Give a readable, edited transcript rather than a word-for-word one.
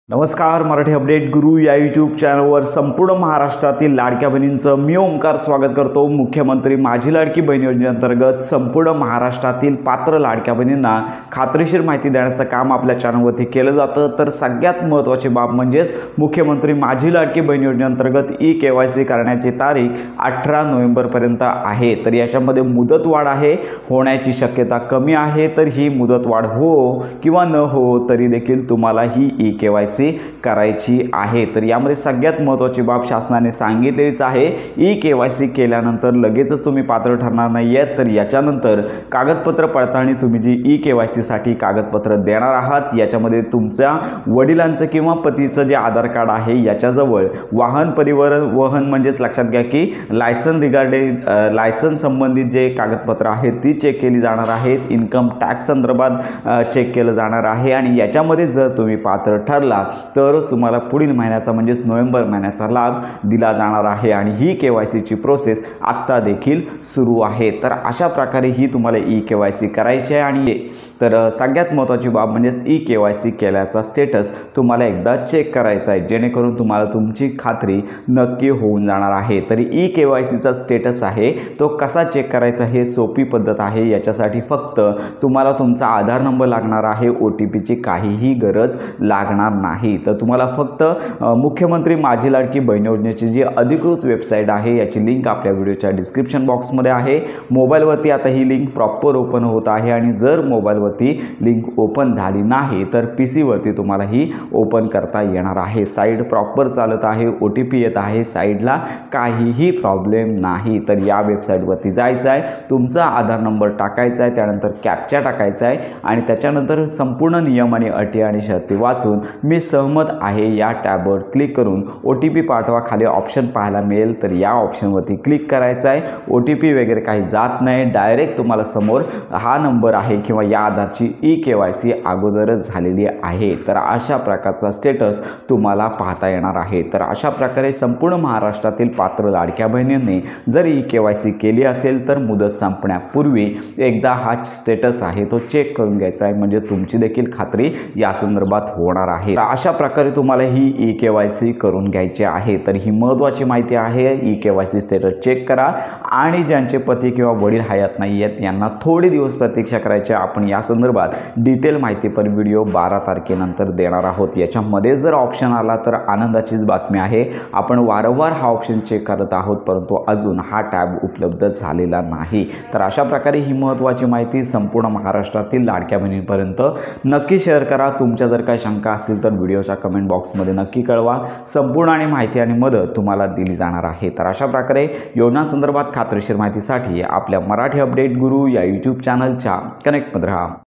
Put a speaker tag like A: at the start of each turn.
A: नमस्कार, मराठी अपडेट गुरु या यूट्यूब चॅनलवर संपूर्ण महाराष्ट्रातील लाडक्या बहिणींचं मी ओमकार स्वागत करतो। मुख्यमंत्री माझी लाडकी बहीण योजनेअंतर्गत संपूर्ण महाराष्ट्रातील पात्र लाडक्या बहिणींना खात्रीशीर माहिती देण्याचं काम आपल्या चॅनलवरती केलं जातं। तर सगळ्यात महत्त्वाची बाब म्हणजेच मुख्यमंत्री माझी लाडकी बहीण योजनेअंतर्गत ई-KYC करण्याची तारीख 18 नोव्हेंबरपर्यंत आहे। तर याच्यामध्ये मुदतवाढ आहे, होण्याची शक्यता कमी आहे। तर ही मुदतवाढ हो किंवा न हो तरी देखील तुम्हाला ही ई-KYC करायची आहे। तर यामध्ये सगळ्यात महत्त्वाची बाब शासनाने सांगितलेलीच आहे, ई-KYC केल्यानंतर लगेचच तुम्ही पात्र ठरणार नाहीये। तर याच्यानंतर कागदपत्र पडताळणी तुम्ही जी ई-KYC साठी कागदपत्र देणार आहात, याच्यामध्ये तुमच्या वडिलांचं किंवा पतीचं जे आधार कार्ड आहे याच्याजवळ वाहन परिवहन म्हणजेच लक्षात घ्या की लायसन्स संबंधित जे कागदपत्र आहेत ती चेक केली जाणार आहेत। इन्कम टॅक्स संदर्भात चेक केलं जाणार आहे आणि याच्यामध्ये जर तुम्ही पात्र ठरला तर तुम्हाला पुढील महिन्याचा म्हणजेच नोव्हेंबर महिन्याचा लाभ दिला जाणार आहे आणि ही KYC ची प्रोसेस आत्ता देखील सुरू आहे। तर अशा प्रकारे ही तुम्हाला ई-KYC करायची आहे आणि तर सगळ्यात महत्त्वाची बाब म्हणजेच ई-KYC केल्याचा स्टेटस तुम्हाला एकदा चेक करायचा आहे, जेणेकरून तुम्हाला तुमची खात्री नक्की होऊन जाणार आहे। तर ई-KYC चा स्टेटस आहे तो कसा चेक करायचा हे सोपी पद्धत आहे। याच्यासाठी फक्त तुम्हाला तुमचा आधार नंबर लागणार आहे, OTP ची काहीही गरज लागणार नाही। तर तुम्हाला फक्त मुख्यमंत्री माझी लाडकी बहीण योजनेची जी अधिकृत वेबसाईट आहे याची लिंक आपल्या व्हिडिओच्या डिस्क्रिप्शन बॉक्समध्ये आहे। मोबाईलवरती आता ही लिंक प्रॉपर ओपन होत आहे आणि जर मोबाईलवरती लिंक ओपन झाली नाही तर PC वरती तुम्हाला ही ओपन करता येणार आहे। साईट प्रॉपर चालत आहे, OTP येत आहे, साईडला काहीही प्रॉब्लेम नाही। तर या वेबसाईटवरती जायचं आहे, तुमचा आधार नंबर टाकायचा आहे, त्यानंतर कॅप्चा टाकायचा आहे आणि त्याच्यानंतर संपूर्ण नियम आणि अटी आणि शर्ती वाचून मी सहमत आहे या टॅबवर क्लिक करून OTP पाठवा खाली ऑप्शन पाहायला मिळेल। तर या ऑप्शनवरती क्लिक करायचं आहे। OTP वगैरे काही जात नाही, डायरेक्ट तुम्हाला समोर हा नंबर आहे किंवा या आधारची ई-KYC अगोदरच झालेली आहे। तर अशा प्रकारचा स्टेटस तुम्हाला पाहता येणार आहे। तर अशा प्रकारे संपूर्ण महाराष्ट्रातील पात्र लाडक्या बहिणींनी जर ई-KYC केली असेल तर मुदत संपण्यापूर्वी एकदा हा स्टेटस आहे तो चेक करून घ्यायचा आहे, म्हणजे तुमची देखील खात्री या संदर्भात होणार आहे। अशा प्रकारे तुम्हाला ही ई-KYC करून घ्यायची आहे। तर ही महत्त्वाची माहिती आहे। ई-KYC स्टेटस चेक करा आणि ज्यांचे पती किंवा वडील हयात नाही आहेत यांना थोडे दिवस प्रतीक्षा करायची। आपण या संदर्भात डिटेल माहिती पर व्हिडिओ 12 तारखेनंतर देणार आहोत। याच्यामध्ये जर ऑप्शन आला तर आनंदाचीच बातमी आहे, आपण वारंवार हा ऑप्शन चेक करत आहोत परंतु अजून हा टॅब उपलब्ध झालेला नाही। तर अशा प्रकारे ही महत्त्वाची माहिती संपूर्ण महाराष्ट्रातील लाडक्या बहिणींपर्यंत नक्की शेअर करा। तुमच्या जर काही शंका असतील तर व्हिडिओच्या कमेंट बॉक्समध्ये नक्की कळवा, संपूर्ण आणि माहिती आणि मदत तुम्हाला दिली जाणार आहे। तर अशा प्रकारे योजनांसंदर्भात खात्रीशीर माहितीसाठी आपल्या मराठी अपडेट गुरु या यूट्यूब चॅनलच्या कनेक्टमध्ये राहा।